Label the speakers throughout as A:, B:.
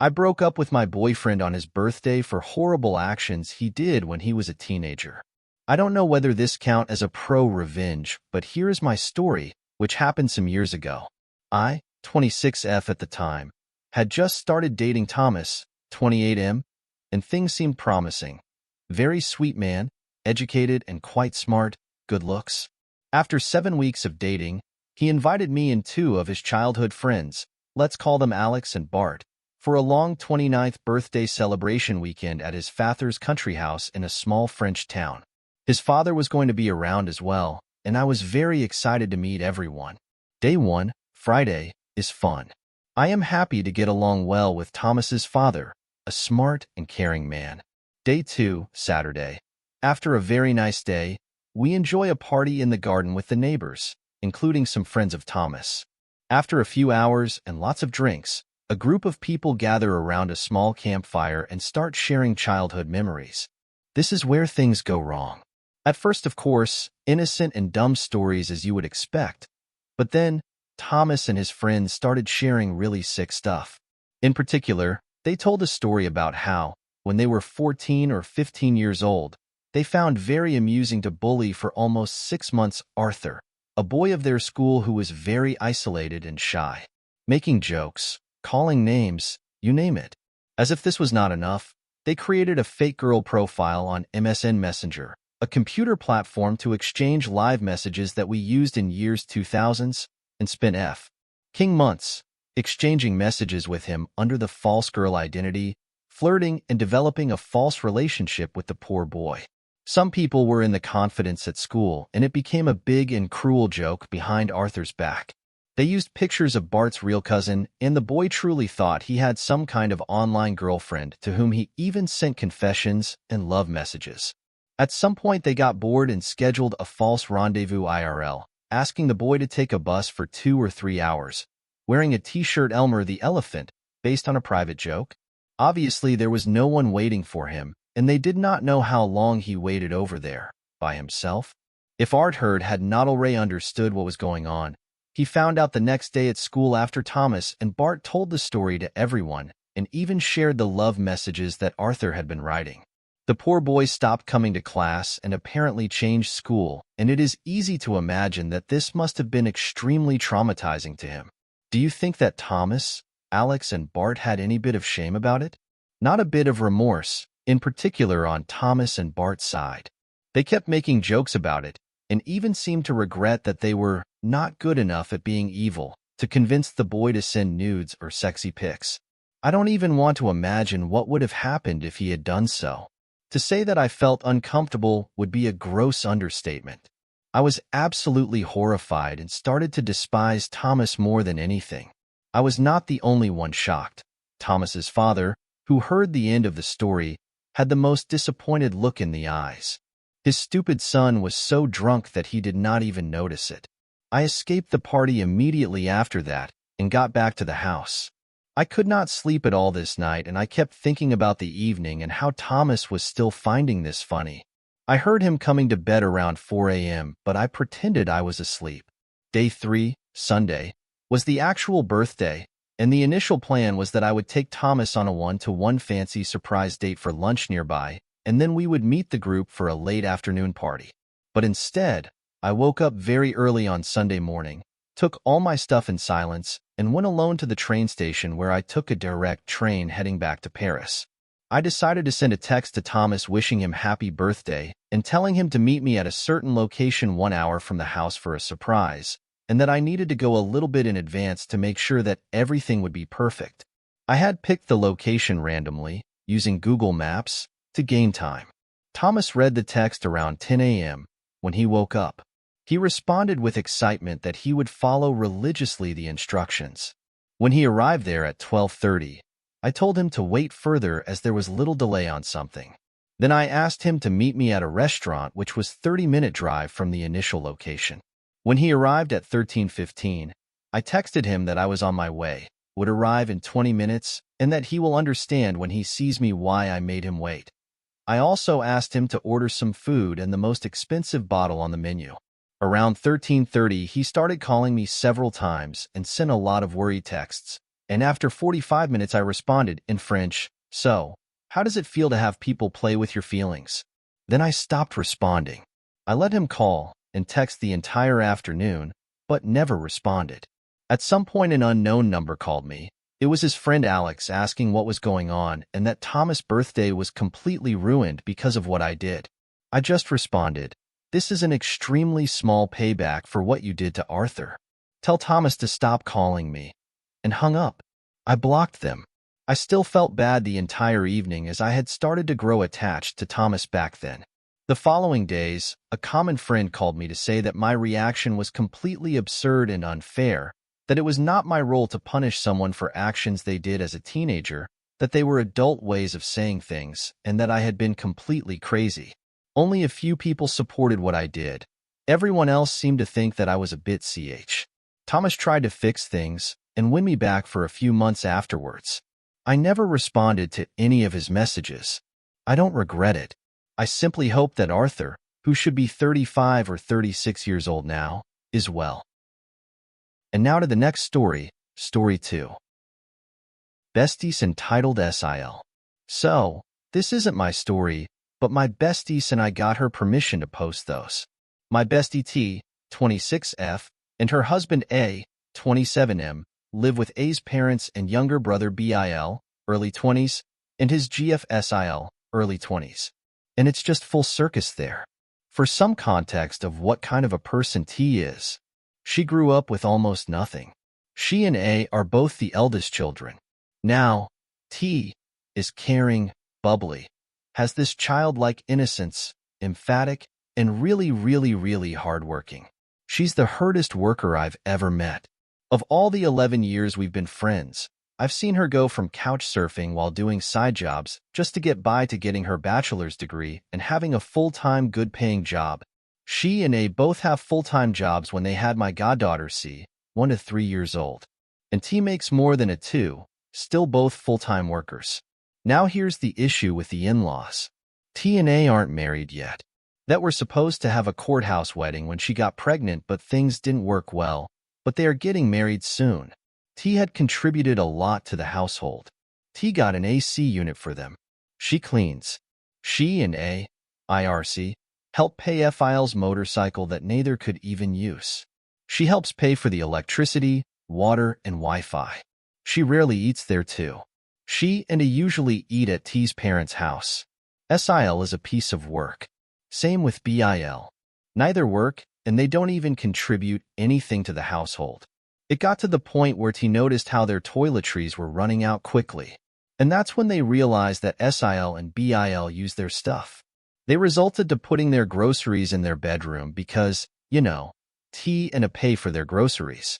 A: I broke up with my boyfriend on his birthday for horrible actions he did when he was a teenager. I don't know whether this count as a pro-revenge, but here is my story, which happened some years ago. I, 26F at the time, had just started dating Thomas, 28M, and things seemed promising. Very sweet man, educated and quite smart, good looks. After 7 weeks of dating, he invited me and two of his childhood friends, let's call them Alex and Bart, for a long 29th birthday celebration weekend at his father's country house in a small French town. His father was going to be around as well, and I was very excited to meet everyone. Day 1, Friday, is fun. I am happy to get along well with Thomas's father, a smart and caring man. Day 2, Saturday. After a very nice day, we enjoy a party in the garden with the neighbors, including some friends of Thomas. After a few hours and lots of drinks, a group of people gather around a small campfire and start sharing childhood memories. This is where things go wrong. At first, of course, innocent and dumb stories as you would expect. But then, Thomas and his friends started sharing really sick stuff. In particular, they told a story about how, when they were 14 or 15 years old, they found very amusing to bully for almost 6 months Arthur, a boy of their school who was very isolated and shy. Making jokes, calling names, you name it. As if this was not enough, they created a fake girl profile on MSN Messenger, a computer platform to exchange live messages that we used in years 2000s, and spent King months, exchanging messages with him under the false girl identity, flirting and developing a false relationship with the poor boy. Some people were in the confidence at school, and it became a big and cruel joke behind Arthur's back. They used pictures of Bart's real cousin, and the boy truly thought he had some kind of online girlfriend to whom he even sent confessions and love messages. At some point, they got bored and scheduled a false rendezvous IRL, asking the boy to take a bus for 2 or 3 hours, wearing a t-shirt Elmer the elephant, based on a private joke. Obviously, there was no one waiting for him, and they did not know how long he waited over there, by himself. If Arthur had not already understood what was going on, he found out the next day at school after Thomas and Bart told the story to everyone and even shared the love messages that Arthur had been writing. The poor boy stopped coming to class and apparently changed school, and it is easy to imagine that this must have been extremely traumatizing to him. Do you think that Thomas, Alex, and Bart had any bit of shame about it? Not a bit of remorse, in particular on Thomas and Bart's side. They kept making jokes about it, and even seemed to regret that they were not good enough at being evil to convince the boy to send nudes or sexy pics. I don't even want to imagine what would have happened if he had done so. To say that I felt uncomfortable would be a gross understatement. I was absolutely horrified and started to despise Thomas more than anything. I was not the only one shocked. Thomas's father, who heard the end of the story, had the most disappointed look in the eyes. His stupid son was so drunk that he did not even notice it. I escaped the party immediately after that and got back to the house. I could not sleep at all this night, and I kept thinking about the evening and how Thomas was still finding this funny. I heard him coming to bed around 4 a.m., but I pretended I was asleep. Day 3, Sunday, was the actual birthday, and the initial plan was that I would take Thomas on a one-to-one fancy surprise date for lunch nearby, and then we would meet the group for a late afternoon party. But instead, I woke up very early on Sunday morning, took all my stuff in silence, and went alone to the train station where I took a direct train heading back to Paris. I decided to send a text to Thomas wishing him happy birthday and telling him to meet me at a certain location 1 hour from the house for a surprise, and that I needed to go a little bit in advance to make sure that everything would be perfect. I had picked the location randomly, using Google Maps, to gain time. Thomas read the text around 10 a.m. when he woke up. He responded with excitement that he would follow religiously the instructions. When he arrived there at 12:30, I told him to wait further as there was little delay on something. Then I asked him to meet me at a restaurant which was 30-minute drive from the initial location. When he arrived at 13:15, I texted him that I was on my way, would arrive in 20 minutes, and that he will understand when he sees me why I made him wait. I also asked him to order some food and the most expensive bottle on the menu. Around 13:30, he started calling me several times and sent a lot of worry texts, And after 45 minutes I responded in French, "So, how does it feel to have people play with your feelings?" Then I stopped responding. I let him call and text the entire afternoon, but never responded. At some point an unknown number called me. It was his friend Alex asking what was going on and that Thomas' birthday was completely ruined because of what I did. I just responded, "This is an extremely small payback for what you did to Arthur. Tell Thomas to stop calling me," and hung up. I blocked them. I still felt bad the entire evening as I had started to grow attached to Thomas back then. The following days, a common friend called me to say that my reaction was completely absurd and unfair, that it was not my role to punish someone for actions they did as a teenager, that they were adult ways of saying things, and that I had been completely crazy. Only a few people supported what I did. Everyone else seemed to think that I was a bit ch. Thomas tried to fix things and win me back for a few months afterwards. I never responded to any of his messages. I don't regret it. I simply hope that Arthur, who should be 35 or 36 years old now, is well. And now to the next story, Story 2. Besties entitled SIL. So, this isn't my story, but my bestie and I got her permission to post those. My bestie T, 26F, and her husband A, 27M, live with A's parents and younger brother BIL, early 20s, and his GF SIL, early 20s. And it's just full circus there. For some context of what kind of a person T is, she grew up with almost nothing. She and A are both the eldest children. Now, T is caring, bubbly, has this childlike innocence, emphatic, and really hardworking. She's the hardest worker I've ever met. Of all the 11 years we've been friends, I've seen her go from couch surfing while doing side jobs just to get by to getting her bachelor's degree and having a full-time good-paying job. She and A both have full-time jobs when they had my goddaughter C, 1 to 3 years old. And T makes more than a 2, still both full-time workers. Now here's the issue with the in-laws. T and A aren't married yet. That were supposed to have a courthouse wedding when she got pregnant, but things didn't work well, but they are getting married soon. T had contributed a lot to the household. T got an AC unit for them. She cleans. She and A, IRC, help pay FIL's motorcycle that neither could even use. She helps pay for the electricity, water, and Wi-Fi. She rarely eats there too. She and A usually eat at T's parents' house. SIL is a piece of work. Same with BIL. Neither work, and they don't even contribute anything to the household. It got to the point where T noticed how their toiletries were running out quickly. And that's when they realized that SIL and BIL use their stuff. They resulted to putting their groceries in their bedroom because, T and A pay for their groceries.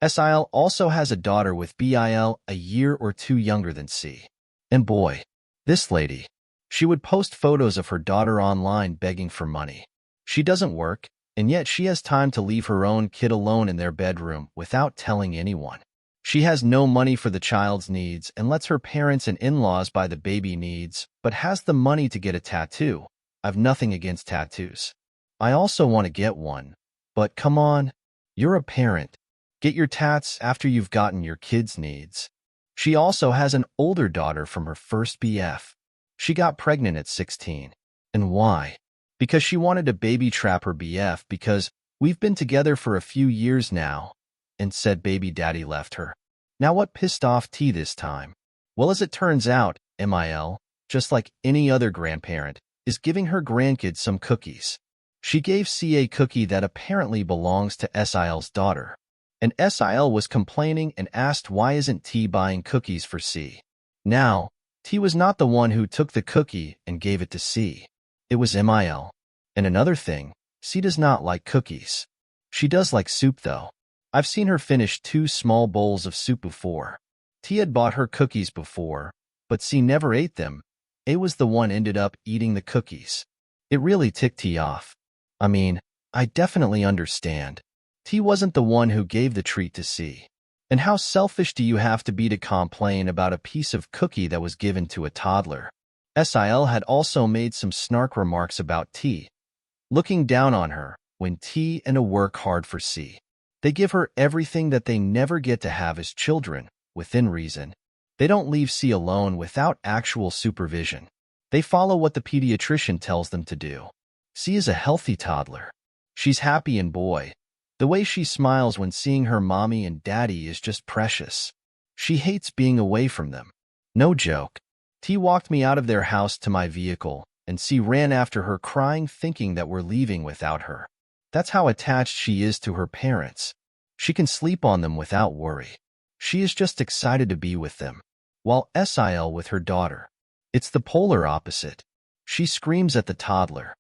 A: SIL also has a daughter with BIL a year or 2 younger than C. And boy, this lady. She would post photos of her daughter online begging for money. She doesn't work, and yet she has time to leave her own kid alone in their bedroom without telling anyone. She has no money for the child's needs and lets her parents and in-laws buy the baby needs, but has the money to get a tattoo. I've nothing against tattoos. I also want to get one. But come on, you're a parent. Get your tats after you've gotten your kids' needs. She also has an older daughter from her first BF. She got pregnant at 16. And why? Because she wanted to baby trap her BF because we've been together for a few years now, and said baby daddy left her. Now what pissed off T this time? Well, as it turns out, MIL, just like any other grandparent, is giving her grandkids some cookies. She gave C a cookie that apparently belongs to SIL's daughter. And SIL was complaining and asked why isn't T buying cookies for C. Now, T was not the one who took the cookie and gave it to C. It was MIL. And another thing, C does not like cookies. She does like soup though. I've seen her finish 2 small bowls of soup before. T had bought her cookies before, but C never ate them. A was the one ended up eating the cookies. It really ticked T off. I mean, I definitely understand. T wasn't the one who gave the treat to C. And how selfish do you have to be to complain about a piece of cookie that was given to a toddler? SIL had also made some snark remarks about T, looking down on her when T and A work hard for C. They give her everything that they never get to have as children, within reason. They don't leave C alone without actual supervision. They follow what the pediatrician tells them to do. C is a healthy toddler. She's happy and boy, the way she smiles when seeing her mommy and daddy is just precious. She hates being away from them. No joke. T walked me out of their house to my vehicle, and C ran after her crying, thinking that we're leaving without her. That's how attached she is to her parents. She can sleep on them without worry. She is just excited to be with them. While Sil with her daughter, it's the polar opposite. She screams at the toddler,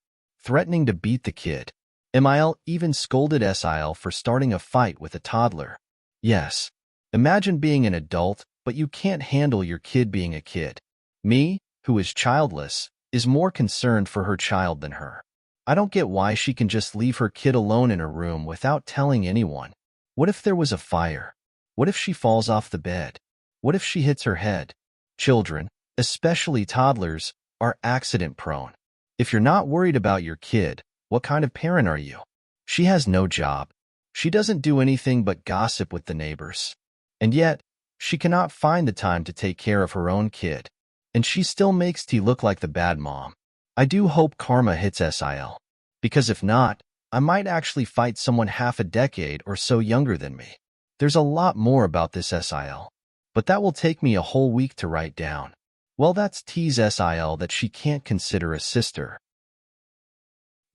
A: threatening to beat the kid. Mil even scolded Sil for starting a fight with a toddler. Yes, imagine being an adult, but you can't handle your kid being a kid. Me, who is childless, is more concerned for her child than her. I don't get why she can just leave her kid alone in her room without telling anyone. What if there was a fire? What if she falls off the bed? What if she hits her head? Children, especially toddlers, are accident-prone. If you're not worried about your kid, what kind of parent are you? She has no job. She doesn't do anything but gossip with the neighbors. And yet, she cannot find the time to take care of her own kid. And she still makes T look like the bad mom. I do hope karma hits Sil. Because if not, I might actually fight someone half a decade or so younger than me. There's a lot more about this Sil, but that will take me a whole week to write down. Well, that's T's Sil that she can't consider a sister.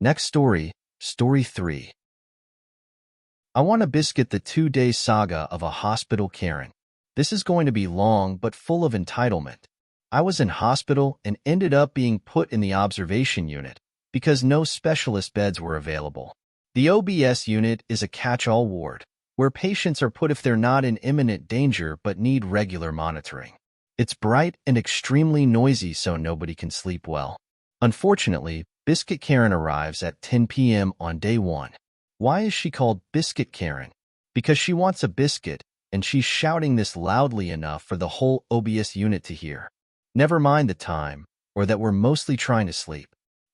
A: Next story, Story 3. I Want a Biscuit, the 2-day saga of a hospital Karen. This is going to be long but full of entitlement. I was in hospital and ended up being put in the observation unit because no specialist beds were available. The OBS unit is a catch-all ward where patients are put if they're not in imminent danger but need regular monitoring. It's bright and extremely noisy, so nobody can sleep well. Unfortunately, Biscuit Karen arrives at 10 p.m. on day 1. Why is she called Biscuit Karen? Because she wants a biscuit, and she's shouting this loudly enough for the whole OBS unit to hear. Never mind the time, or that we're mostly trying to sleep.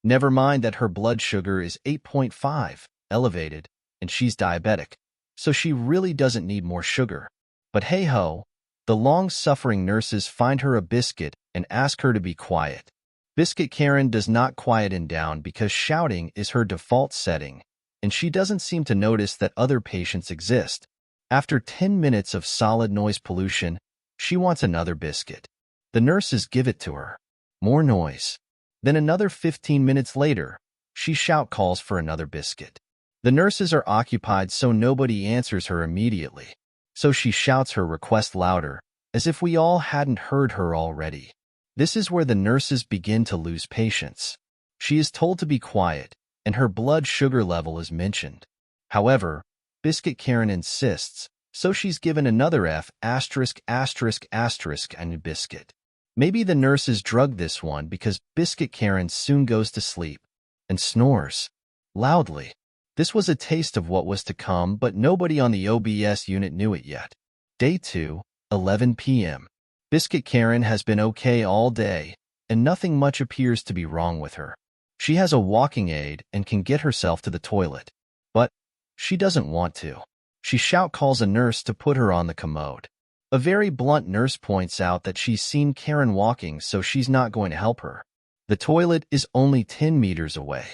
A: Never mind that her blood sugar is 8.5, elevated, and she's diabetic, so she really doesn't need more sugar. But hey-ho, the long-suffering nurses find her a biscuit and ask her to be quiet. Biscuit Karen does not quieten down because shouting is her default setting, and she doesn't seem to notice that other patients exist. After 10 minutes of solid noise pollution, she wants another biscuit. The nurses give it to her. More noise. Then another 15 minutes later, she calls for another biscuit. The nurses are occupied, so nobody answers her immediately. So she shouts her request louder, as if we all hadn't heard her already. This is where the nurses begin to lose patience. She is told to be quiet, and her blood sugar level is mentioned. However, Biscuit Karen insists, so she's given another F*** and biscuit. Maybe the nurses drugged this one because Biscuit Karen soon goes to sleep and snores loudly. This was a taste of what was to come, but nobody on the OBS unit knew it yet. Day 2, 11 p.m. Biscuit Karen has been okay all day, and nothing much appears to be wrong with her. She has a walking aid and can get herself to the toilet. But she doesn't want to. She calls a nurse to put her on the commode. A very blunt nurse points out that she's seen Karen walking, so she's not going to help her. The toilet is only 10 meters away.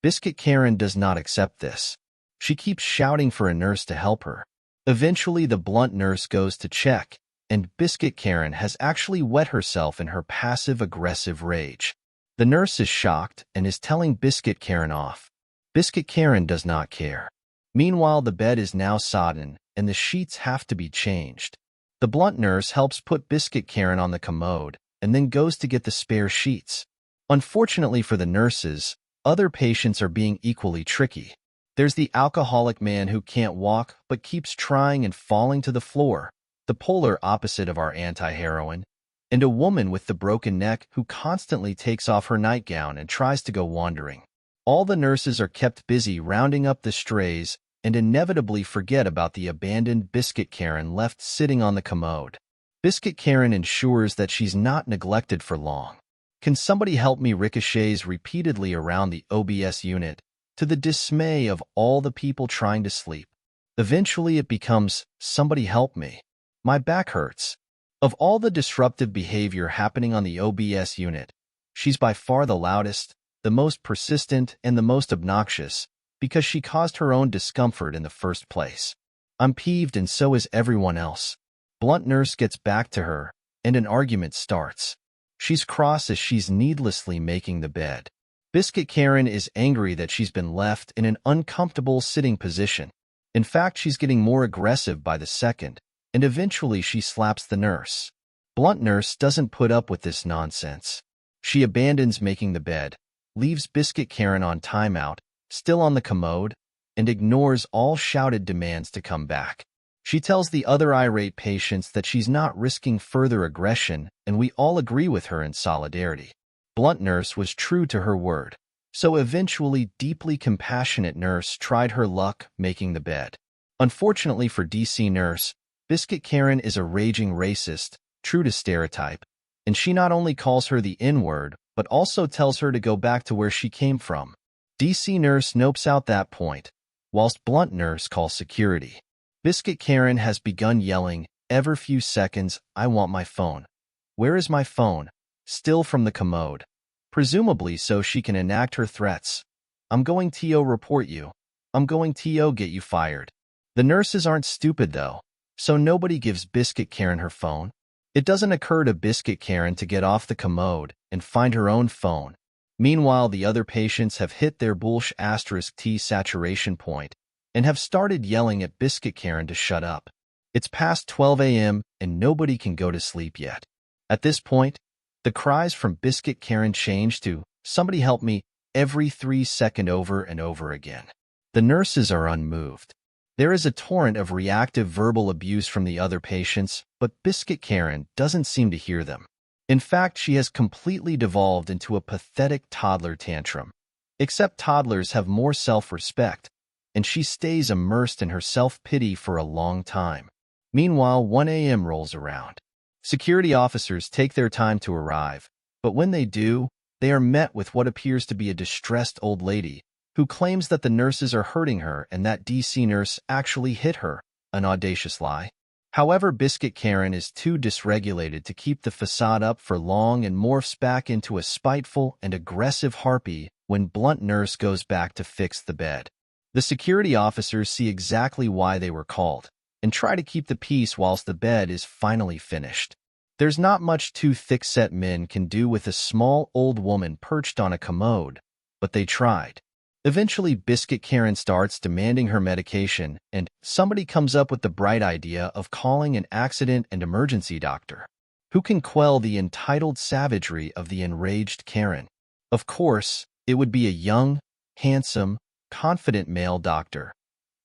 A: Biscuit Karen does not accept this. She keeps shouting for a nurse to help her. Eventually, the blunt nurse goes to check, and Biscuit Karen has actually wet herself in her passive-aggressive rage. The nurse is shocked and is telling Biscuit Karen off. Biscuit Karen does not care. Meanwhile, the bed is now sodden, and the sheets have to be changed. The blunt nurse helps put Biscuit Karen on the commode and then goes to get the spare sheets. Unfortunately for the nurses, other patients are being equally tricky. There's the alcoholic man who can't walk but keeps trying and falling to the floor, the polar opposite of our anti-heroine, and a woman with the broken neck who constantly takes off her nightgown and tries to go wandering. All the nurses are kept busy rounding up the strays and inevitably forget about the abandoned Biscuit Karen left sitting on the commode. Biscuit Karen ensures that she's not neglected for long. Can somebody help me? Ricochets repeatedly around the OBS unit, to the dismay of all the people trying to sleep. Eventually it becomes, somebody help me. My back hurts, Of all the disruptive behavior happening on the OBS unit, she's by far the loudest, the most persistent, and the most obnoxious, because she caused her own discomfort in the first place. I'm peeved and so is everyone else. Blunt nurse gets back to her, and an argument starts. She's cross as she's needlessly making the bed. Biscuit Karen is angry that she's been left in an uncomfortable sitting position. In fact, she's getting more aggressive by the second, and eventually she slaps the nurse. Blunt nurse doesn't put up with this nonsense. She abandons making the bed, leaves Biscuit Karen on timeout, still on the commode, and ignores all shouted demands to come back. She tells the other irate patients that she's not risking further aggression, and we all agree with her in solidarity. Blunt nurse was true to her word, so eventually deeply compassionate nurse tried her luck making the bed. Unfortunately for DC nurse, Biscuit Karen is a raging racist, true to stereotype, and she not only calls her the N-word, but also tells her to go back to where she came from. DC nurse nopes out that point, whilst Blunt nurse calls security. Biscuit Karen has begun yelling, every few seconds, I want my phone. Where is my phone? Still from the commode. Presumably so she can enact her threats. I'm going to report you. I'm going to get you fired. The nurses aren't stupid though, so nobody gives Biscuit Karen her phone. It doesn't occur to Biscuit Karen to get off the commode and find her own phone. Meanwhile, the other patients have hit their *T saturation point and have started yelling at Biscuit Karen to shut up. It's past 12 a.m. and nobody can go to sleep yet. At this point, the cries from Biscuit Karen change to, somebody help me, every 3 seconds over and over again. The nurses are unmoved. There is a torrent of reactive verbal abuse from the other patients, but Biscuit Karen doesn't seem to hear them. In fact, she has completely devolved into a pathetic toddler tantrum. Except toddlers have more self-respect, and she stays immersed in her self-pity for a long time. Meanwhile, 1 a.m. rolls around. Security officers take their time to arrive, but when they do, they are met with what appears to be a distressed old lady who claims that the nurses are hurting her and that DC nurse actually hit her, an audacious lie. However, Biscuit Karen is too dysregulated to keep the facade up for long and morphs back into a spiteful and aggressive harpy when Blunt nurse goes back to fix the bed. The security officers see exactly why they were called and try to keep the peace whilst the bed is finally finished. There's not much two thick-set men can do with a small old woman perched on a commode, but they tried. Eventually, Biscuit Karen starts demanding her medication, and somebody comes up with the bright idea of calling an accident and emergency doctor, who can quell the entitled savagery of the enraged Karen. Of course, it would be a young, handsome, confident male doctor,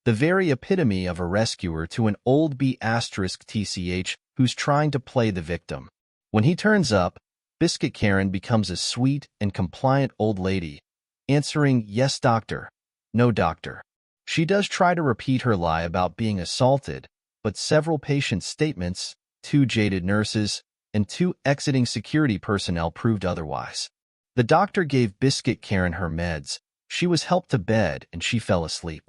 A: the very epitome of a rescuer to an old *TCH who's trying to play the victim. When he turns up, Biscuit Karen becomes a sweet and compliant old lady, answering, yes, doctor, no, doctor. She does try to repeat her lie about being assaulted, but several patient statements, 2 jaded nurses, and 2 exiting security personnel proved otherwise. The doctor gave Biscuit Karen her meds, she was helped to bed, and she fell asleep.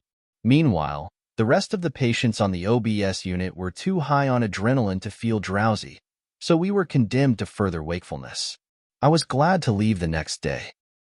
A: Meanwhile, the rest of the patients on the OBS unit were too high on adrenaline to feel drowsy, so we were condemned to further wakefulness. I was glad to leave the next day.